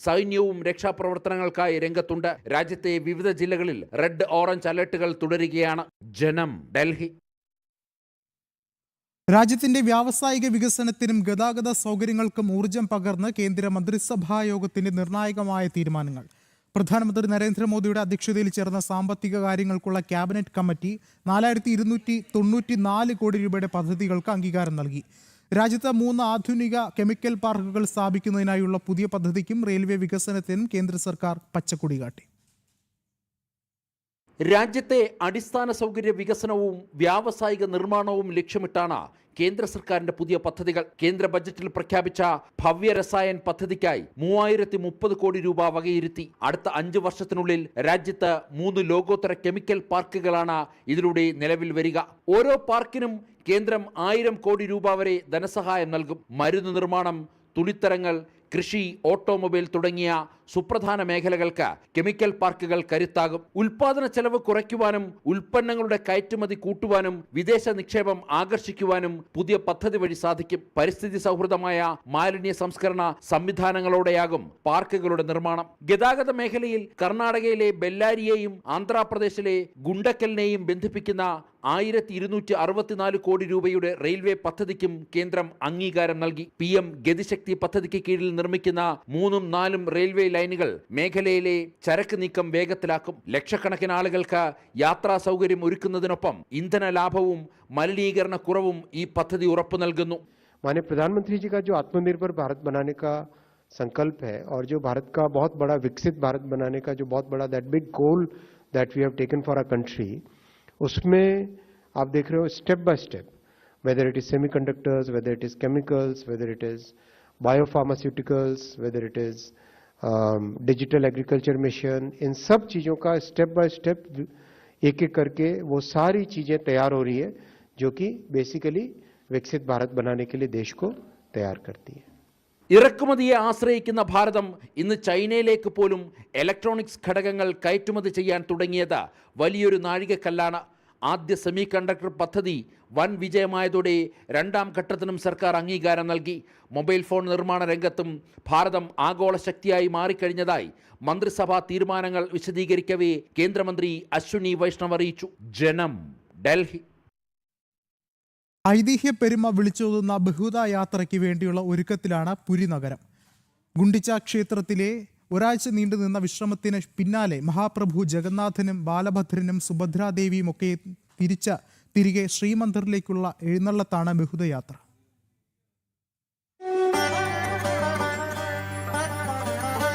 സൈന്യവും രക്ഷാപ്രവർത്തനങ്ങൾക്കായി രംഗത്തുണ്ട്. രാജ്യത്തെ വിവിധ ജില്ലകളിൽ റെഡ് ഓറഞ്ച് അലർട്ടുകൾ തുടരുകയാണ്. ജനം, ഡൽഹി. രാജ്യത്തിന്റെ വ്യാവസായിക വികസനത്തിനും ഗതാഗത സൗകര്യങ്ങൾക്കും ഊർജം പകർന്ന് കേന്ദ്ര മന്ത്രിസഭാ യോഗത്തിന്റെ നിർണായകമായ തീരുമാനങ്ങൾ. പ്രധാനമന്ത്രി നരേന്ദ്രമോദിയുടെ അധ്യക്ഷതയിൽ ചേർന്ന സാമ്പത്തിക കാര്യങ്ങൾക്കുള്ള ക്യാബിനറ്റ് കമ്മിറ്റി 4294 കോടി രൂപയുടെ പദ്ധതികൾക്ക് അംഗീകാരം നൽകി. രാജ്യത്ത് 3 ആധുനിക കെമിക്കൽ പാർക്കുകൾ സ്ഥാപിക്കുന്നതിനായുള്ള പുതിയ പദ്ധതിക്കും റെയിൽവേ വികസനത്തിനും കേന്ദ്ര സർക്കാർ പച്ചക്കൊടി കാട്ടി. രാജ്യത്തെ അടിസ്ഥാന സൗകര്യ വികസനവും വ്യാവസായിക നിർമ്മാണവും ലക്ഷ്യമിട്ടാണ് കേന്ദ്ര സർക്കാരിന്റെ പുതിയ പദ്ധതികൾ. കേന്ദ്ര ബജറ്റിൽ പ്രഖ്യാപിച്ച ഭവ്യ രസായൻ പദ്ധതിക്കായി 3030 കോടി രൂപ വകയിരുത്തി. അടുത്ത 5 വർഷത്തിനുള്ളിൽ രാജ്യത്ത് 3 ലോകോത്തര കെമിക്കൽ പാർക്കുകളാണ് ഇതിലൂടെ നിലവിൽ വരിക. ഓരോ പാർക്കിനും കേന്ദ്രം 1000 കോടി രൂപ വരെ ധനസഹായം നൽകും. മരുന്ന് നിർമ്മാണം, തുണിത്തരങ്ങൾ, കൃഷി, ഓട്ടോമൊബൈൽ തുടങ്ങിയ സുപ്രധാന മേഖലകൾക്ക് കെമിക്കൽ പാർക്കുകൾ കരുത്താകും. ഉൽപാദന ചെലവ് കുറയ്ക്കുവാനും ഉൽപ്പന്നങ്ങളുടെ കയറ്റുമതി കൂട്ടുവാനും വിദേശ നിക്ഷേപം ആകർഷിക്കുവാനും പുതിയ പദ്ധതി വഴി സാധിക്കും. പരിസ്ഥിതി സൗഹൃദമായ മാലിന്യ സംസ്കരണ സംവിധാനങ്ങളോടെയാകും പാർക്കുകളുടെ നിർമ്മാണം. ഗതാഗത മേഖലയിൽ കർണാടകയിലെ ബെല്ലാരിയെയും ആന്ധ്രാപ്രദേശിലെ ഗുണ്ടക്കലിനെയും ബന്ധിപ്പിക്കുന്ന 1264 കോടി രൂപയുടെ റെയിൽവേ പദ്ധതിക്കും കേന്ദ്രം അംഗീകാരം നൽകി. PM ഗതിശക്തി പദ്ധതിക്ക് കീഴിൽ നിർമ്മിക്കുന്ന 3ഉം 4ഉം റെയിൽവേ ലൈനുകൾ മേഖലയിലെ ചരക്ക് നീക്കം വേഗത്തിലാക്കും. ലക്ഷക്കണക്കിന് ആളുകൾക്ക് യാത്രാ സൗകര്യം ഒരുക്കുന്നതിനൊപ്പം ഇന്ധന ലാഭവും മലിനീകരണ കുറവും ഈ പദ്ധതി ഉറപ്പു നൽകുന്നു. माननीय प्रधानमंत्री जी का जो आत्मनिर्भर भारत बनाने का संकल्प है और जो भारत का बहुत बड़ा विकसित भारत बनाने का जो बहुत बड़ा that big goal that we have taken for our country, उसमें आप देख रहे हो step by step, whether it is semiconductors, whether it is chemicals, whether it is biopharmaceuticals, whether it is digital agriculture mission, इन सब चीज़ों का step by step एक एक करके वो सारी चीज़ें तैयार हो रही है जो कि बेसिकली विकसित भारत बनाने के लिए देश को तैयार करती है. ഇറക്കുമതിയെ ആശ്രയിക്കുന്ന ഭാരതം ഇന്ന് ചൈനയിലേക്ക് പോലും ഇലക്ട്രോണിക്സ് ഘടകങ്ങൾ കയറ്റുമതി ചെയ്യാൻ തുടങ്ങിയത് വലിയൊരു നാഴികക്കല്ലാണ്. ആദ്യ സെമി കണ്ടക്ടർ പദ്ധതി വൻ വിജയമായതോടെ 2ാം ഘട്ടത്തിനും സർക്കാർ അംഗീകാരം നൽകി. മൊബൈൽ ഫോൺ നിർമ്മാണ രംഗത്തും ഭാരതം ആഗോള ശക്തിയായി മാറിക്കഴിഞ്ഞതായി മന്ത്രിസഭാ തീരുമാനങ്ങൾ വിശദീകരിക്കവേ കേന്ദ്രമന്ത്രി അശ്വിനി വൈഷ്ണവ് അറിയിച്ചു. ജനം, ഡൽഹി. ഐതിഹ്യ പെരുമ വിളിച്ചോതുന്ന ബഹുദ യാത്രയ്ക്ക് വേണ്ടിയുള്ള ഒരുക്കത്തിലാണ് പുരി നഗരം. ഗുണ്ടിച്ച ക്ഷേത്രത്തിലെ ഒരാഴ്ച നീണ്ടുനിന്ന വിശ്രമത്തിന് പിന്നാലെ മഹാപ്രഭു ജഗന്നാഥനും ബാലഭദ്രനും സുഭദ്രാദേവിയും ഒക്കെ തിരികെ ശ്രീമന്ദിറിലേക്കുള്ള എഴുന്നള്ളത്താണ് ബഹുദയാത്ര.